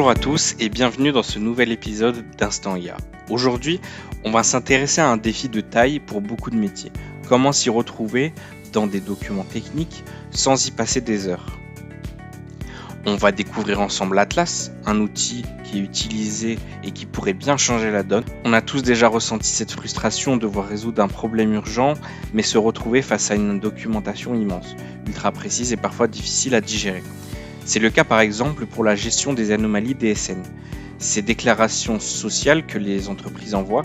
Bonjour à tous et bienvenue dans ce nouvel épisode d'Instant IA. Aujourd'hui, on va s'intéresser à un défi de taille pour beaucoup de métiers. Comment s'y retrouver dans des documents techniques sans y passer des heures. On va découvrir ensemble Atlas, un outil qui est utilisé et qui pourrait bien changer la donne. On a tous déjà ressenti cette frustration de devoir résoudre un problème urgent, mais se retrouver face à une documentation immense, ultra précise et parfois difficile à digérer. C'est le cas par exemple pour la gestion des anomalies DSN. Ces déclarations sociales que les entreprises envoient,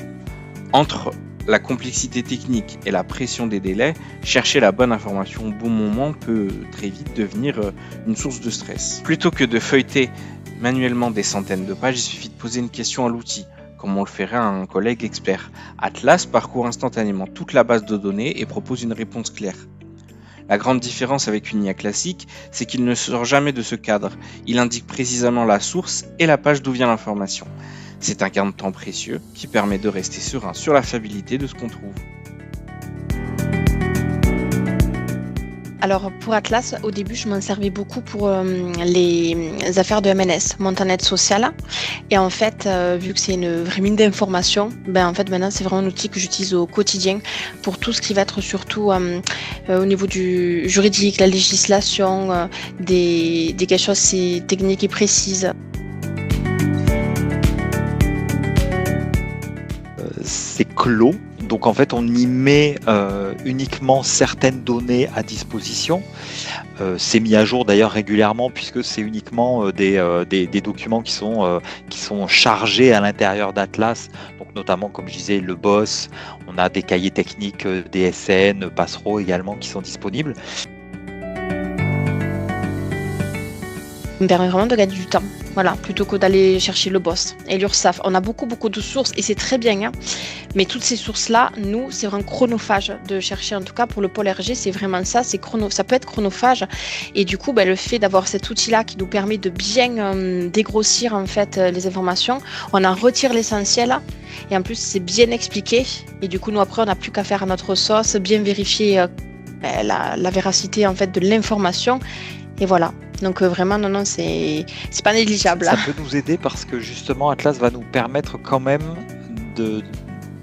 entre la complexité technique et la pression des délais, chercher la bonne information au bon moment peut très vite devenir une source de stress. Plutôt que de feuilleter manuellement des centaines de pages, il suffit de poser une question à l'outil, comme on le ferait à un collègue expert. Atlas parcourt instantanément toute la base de données et propose une réponse claire. La grande différence avec une IA classique, c'est qu'il ne sort jamais de ce cadre. Il indique précisément la source et la page d'où vient l'information. C'est un gain de temps précieux qui permet de rester serein sur la fiabilité de ce qu'on trouve. Alors pour Atlas, au début, je m'en servais beaucoup pour les affaires de MNS, Montanet Social. Et en fait, vu que c'est une vraie mine d'informations, maintenant c'est vraiment un outil que j'utilise au quotidien pour tout ce qui va être surtout au niveau du juridique, la législation, des quelque chose c'est techniques et précises. C'est clos. Donc en fait, on y met uniquement certaines données à disposition. C'est mis à jour d'ailleurs régulièrement puisque c'est uniquement des documents qui sont chargés à l'intérieur d'Atlas. Donc notamment, comme je disais, le BOSS, on a des cahiers techniques DSN, Passero également qui sont disponibles. Ça me permet vraiment de gagner du temps, voilà, plutôt que d'aller chercher le BOSS et l'URSSAF. On a beaucoup de sources et c'est très bien, hein. Mais toutes ces sources-là, nous, c'est vraiment chronophage de chercher. En tout cas, pour le pôle RG, c'est vraiment ça, ça peut être chronophage. Et du coup, le fait d'avoir cet outil-là qui nous permet de bien dégrossir en fait les informations, on en retire l'essentiel et en plus, c'est bien expliqué. Et du coup, nous, après, on n'a plus qu'à faire à notre sauce, bien vérifier la véracité en fait de l'information. Et voilà. Donc vraiment, non, c'est pas négligeable. Ça peut nous aider parce que justement, Atlas va nous permettre quand même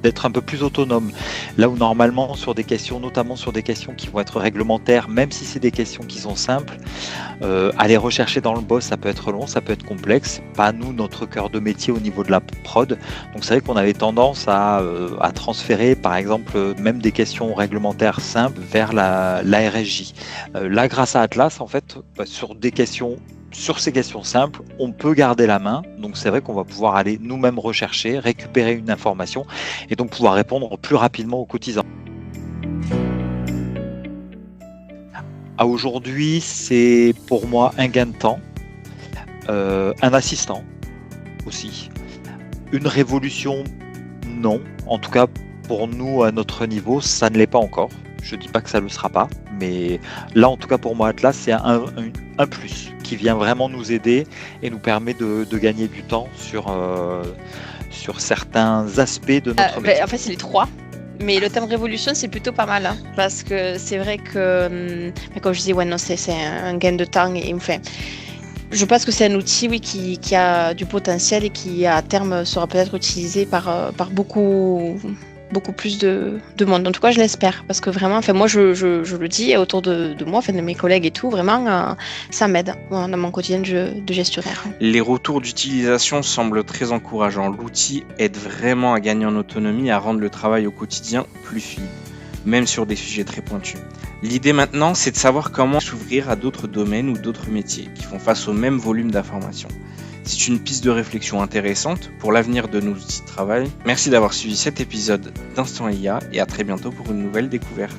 d'être un peu plus autonome. Là où normalement, sur des questions, notamment sur des questions qui vont être réglementaires, même si c'est des questions qui sont simples, aller rechercher dans le BOSS, ça peut être long, ça peut être complexe. C'est pas nous, notre cœur de métier au niveau de la prod. Donc c'est vrai qu'on avait tendance à transférer, par exemple, même des questions réglementaires simples vers la RSJ. Là, grâce à Atlas, en fait, sur ces questions simples, on peut garder la main. Donc c'est vrai qu'on va pouvoir aller nous-mêmes rechercher, récupérer une information et donc pouvoir répondre plus rapidement aux cotisants. À aujourd'hui, c'est pour moi un gain de temps, un assistant aussi. Une révolution, non. En tout cas, pour nous, à notre niveau, ça ne l'est pas encore. Je ne dis pas que ça ne le sera pas, mais là, en tout cas, pour moi, Atlas, c'est un plus qui vient vraiment nous aider et nous permet de gagner du temps sur certains aspects de notre métier. En fait, c'est les trois. Mais le terme révolution, c'est plutôt pas mal, hein, parce que c'est vrai que, comme je disais, c'est un gain de temps. Et enfin, je pense que c'est un outil, oui, qui a du potentiel et qui, à terme, sera peut-être utilisé par beaucoup plus de monde. En tout cas, je l'espère, parce que vraiment, moi, je le dis autour de moi, de mes collègues et tout, vraiment, ça m'aide dans mon quotidien de gestionnaire. Les retours d'utilisation semblent très encourageants. L'outil aide vraiment à gagner en autonomie et à rendre le travail au quotidien plus fluide, même sur des sujets très pointus. L'idée maintenant, c'est de savoir comment s'ouvrir à d'autres domaines ou d'autres métiers qui font face au même volume d'informations. C'est une piste de réflexion intéressante pour l'avenir de nos outils de travail. Merci d'avoir suivi cet épisode d'Instant IA et à très bientôt pour une nouvelle découverte.